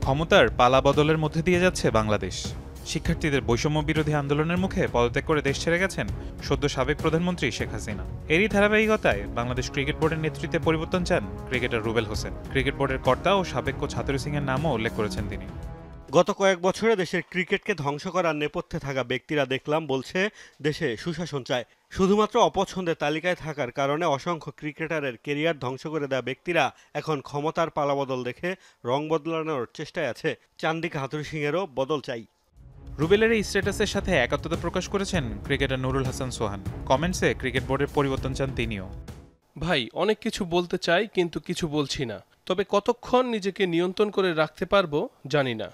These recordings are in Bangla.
ক্ষমতার পালাবদলের মধ্যে দিয়ে যাচ্ছে বাংলাদেশ। শিক্ষার্থীদের বৈষম্য বিরোধী আন্দোলনের মুখে পদত্যাগ করে দেশ ছেড়ে গেছেন সদ্য সাবেক প্রধানমন্ত্রী শেখ হাসিনা। এরই ধারাবাহিকতায় বাংলাদেশ ক্রিকেট বোর্ডের নেতৃত্বে পরিবর্তন চান ক্রিকেটার রুবেল হোসেন। ক্রিকেট বোর্ডের কর্তা ও সাবেক কোচ হাতুড়ি সিংয়ের নামও উল্লেখ করেছেন তিনি। গত কয়েক বছরে দেশের ক্রিকেটকে ধ্বংস করার নেপথ্যে থাকা ব্যক্তিরা দেখলাম বলছে দেশে সুশাসন চায়। শুধুমাত্র অপছন্দের তালিকায় থাকার কারণে অসংখ্য ক্রিকেটারের কেরিয়ার ধ্বংস করে দেওয়া ব্যক্তিরা এখন ক্ষমতার পালাবদল দেখে রং বদলানোর চেষ্টায় আছে। চান্দিকা হাতুড়ি সিংয়েরও বদল চাই। রুবেলের এই স্ট্যাটাসের সাথে একাত্মতা প্রকাশ করেছেন ক্রিকেটার নুরুল হাসান সোহান। কমেন্টসে ক্রিকেট বোর্ডের পরিবর্তন চান তিনিও। ভাই, অনেক কিছু বলতে চাই কিন্তু কিছু বলছি না, তবে কতক্ষণ নিজেকে নিয়ন্ত্রণ করে রাখতে পারবো জানি না।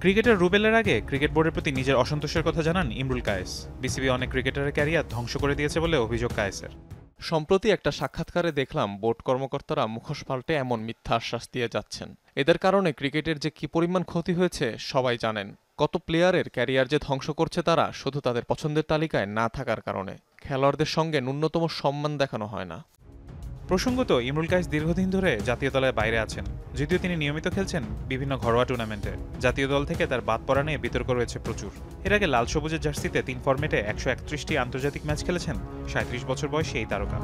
ক্রিকেটার রুবেলের আগে ক্রিকেট বোর্ডের প্রতি নিজের অসন্তোষের কথা জানান ইমরুল কায়েস। বিসিবি অনেক ক্রিকেটারের ক্যারিয়ার ধ্বংস করে দিয়েছে বলে অভিযোগ কায়েসের। সম্প্রতি একটা সাক্ষাৎকারে দেখলাম বোর্ড কর্মকর্তারা মুখোশ পাল্টে এমন মিথ্যা আশ্বাস দিয়ে যাচ্ছেন। এদের কারণে ক্রিকেটের যে কি পরিমাণ ক্ষতি হয়েছে সবাই জানেন। কত প্লেয়ারের ক্যারিয়ার যে ধ্বংস করছে তারা শুধু তাদের পছন্দের তালিকায় না থাকার কারণে। খেলোয়াড়দের সঙ্গে ন্যূনতম সম্মান দেখানো হয় না। প্রসঙ্গত, ইমরুল কায়েস দীর্ঘদিন ধরে জাতীয় দলের বাইরে আছেন। যদিও তিনি নিয়মিত খেলছেন বিভিন্ন ঘরোয়া টুর্নামেন্টে, জাতীয় দল থেকে তার বাদ পড়া নিয়ে বিতর্ক রয়েছে প্রচুর। এর আগে লাল সবুজের জার্সিতে 3 ফরম্যাটে 131টি আন্তর্জাতিক ম্যাচ খেলেছেন 37 বছর বয়সী এই তারকা।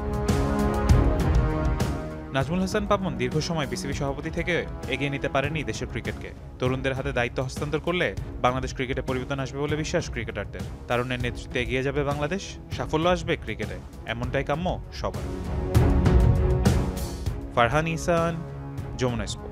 নাজমুল হাসান পাপন দীর্ঘ সময় বিসিবি সভাপতি থেকে এগিয়ে নিতে পারেনি দেশের ক্রিকেটকে। তরুণদের হাতে দায়িত্ব হস্তান্তর করলে বাংলাদেশ ক্রিকেটে পরিবর্তন আসবে বলে বিশ্বাস ক্রিকেটারদের। তারুণের নেতৃত্বে এগিয়ে যাবে বাংলাদেশ, সাফল্য আসবে ক্রিকেটে, এমনটাই কাম্য সবার। ফারহান ইহসান, যমুনা স্পোর্টস।